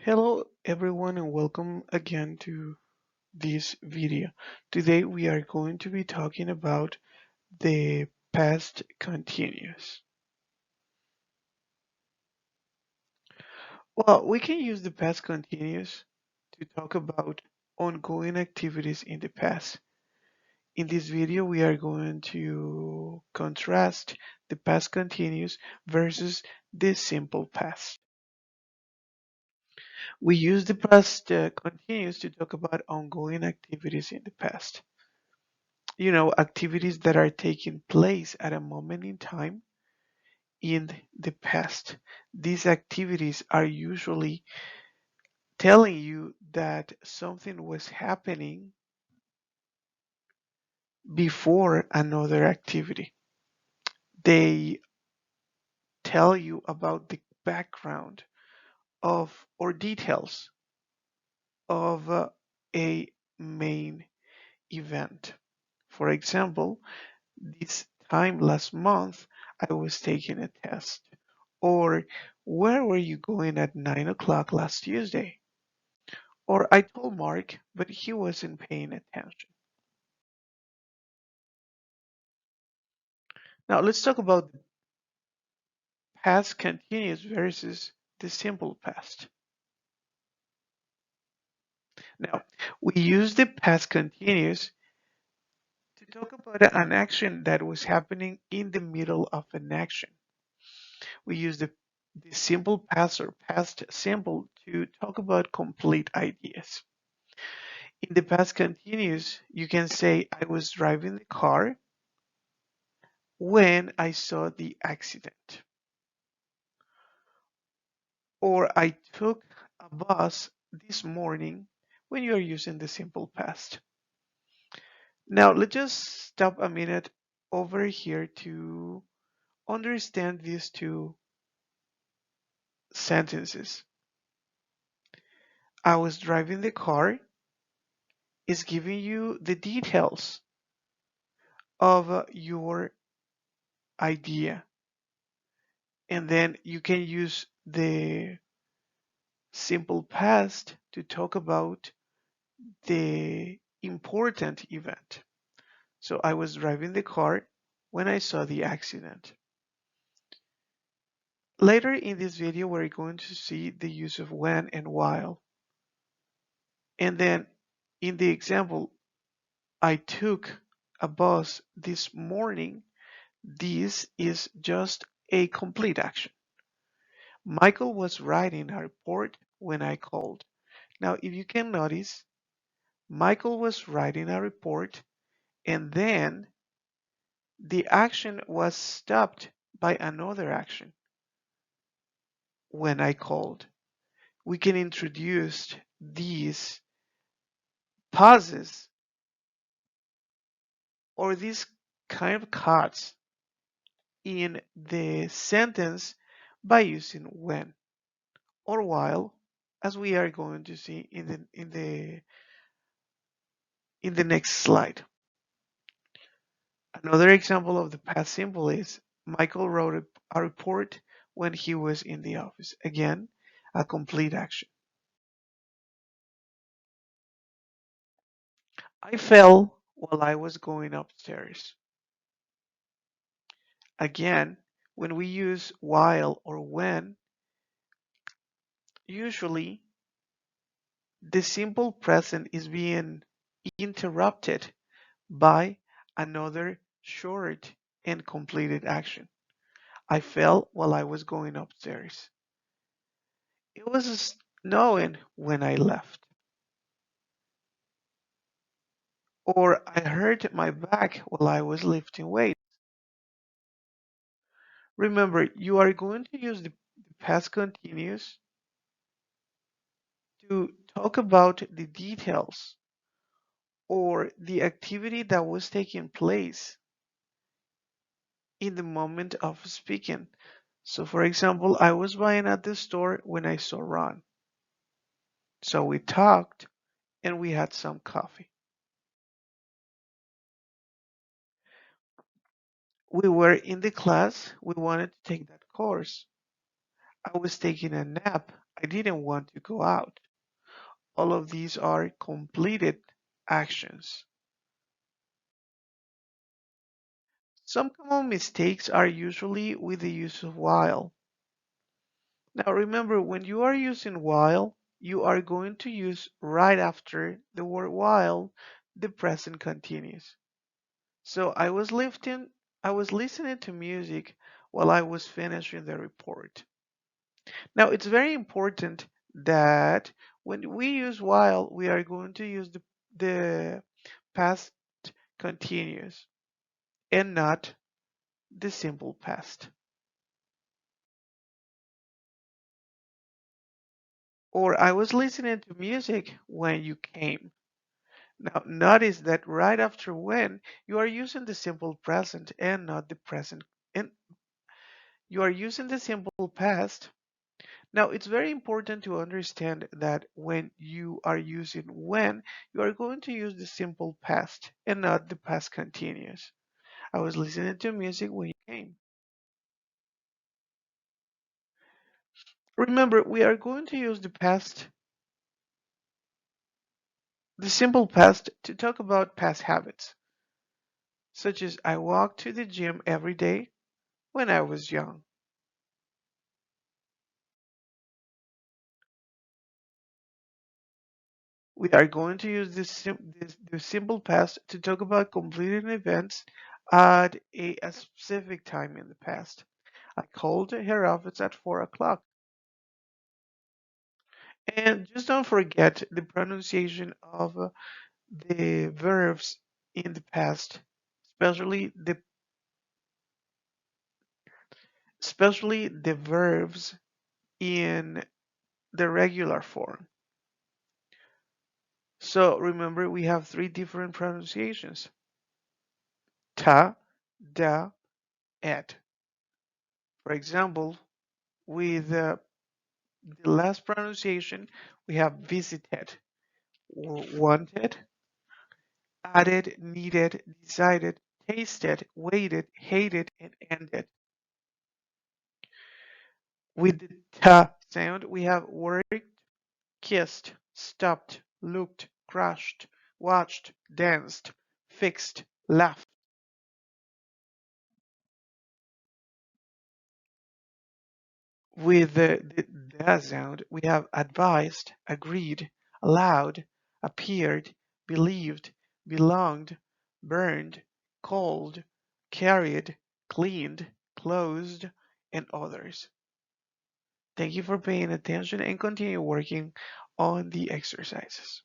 Hello everyone and welcome again to this video. Today we are going to be talking about the past continuous. Well, we can use the past continuous to talk about ongoing activities in the past. In this video we are going to contrast the past continuous versus the simple past. We use the past continuous to talk about ongoing activities in the past. Activities that are taking place at a moment in time in the past. These activities are usually telling you that something was happening before another activity. They tell you about the background of or details of a main event. For example, this time last month, I was taking a test. Or where were you going at 9 o'clock last Tuesday? Or I told Mark, but he wasn't paying attention. Now let's talk about past continuous versus the simple past. Now, we use the past continuous to talk about an action that was happening in the middle of an action. We use the simple past or past simple to talk about complete ideas. In the past continuous, you can say, I was driving the car when I saw the accident. Or I took a bus this morning when you are using the simple past. Now, let's just stop a minute over here to understand these two sentences. I was driving the car is giving you the details of your idea. And then you can use the simple past to talk about the important event. So I was driving the car when I saw the accident. Later in this video, we're going to see the use of when and while. And then in the example, I took a bus this morning. This is just a complete action. Michael was writing a report when I called. Now, if you can notice, Michael was writing a report and then the action was stopped by another action when I called. We can introduce these pauses or these kind of cuts in the sentence by using when or while, as we are going to see in the next slide. Another example of the past simple is Michael wrote a report when he was in the office. Again, a complete action. I fell while I was going upstairs. Again, when we use while or when, usually the simple present is being interrupted by another short and completed action. I fell while I was going upstairs. It was snowing when I left. Or I hurt my back while I was lifting weights. Remember, you are going to use the past continuous to talk about the details or the activity that was taking place in the moment of speaking. So, for example, I was buying at the store when I saw Ron. So we talked and we had some coffee. We were in the class, we wanted to take that course. I was taking a nap. I didn't want to go out. All of these are completed actions. Some common mistakes are usually with the use of while. Now remember, when you are using while, you are going to use right after the word while the present continues. So I was listening to music while I was finishing the report. Now it's very important that when we use while, we are going to use the past continuous and not the simple past. Or I was listening to music when you came. Now notice that right after when you are using the simple present and not the present, and you are using the simple past. Now it's very important to understand that when you are using when, you are going to use the simple past and not the past continuous. I was listening to music when you came. Remember, we are going to use the simple past, to talk about past habits, such as I walked to the gym every day when I was young. We are going to use the simple past to talk about completing events at a specific time in the past. I called her office at 4 o'clock. And just don't forget the pronunciation of the verbs in the past, especially the verbs in the regular form. So remember, we have three different pronunciations: ta, da, et. For example, with the last pronunciation, we have visited, wanted, added, needed, decided, tasted, waited, hated, and ended. With the ta sound, we have worked, kissed, stopped, looked, crushed, watched, danced, fixed, laughed. With the da sound, we have advised, agreed, allowed, appeared, believed, belonged, burned, called, carried, cleaned, closed, and others. Thank you for paying attention and continue working on the exercises.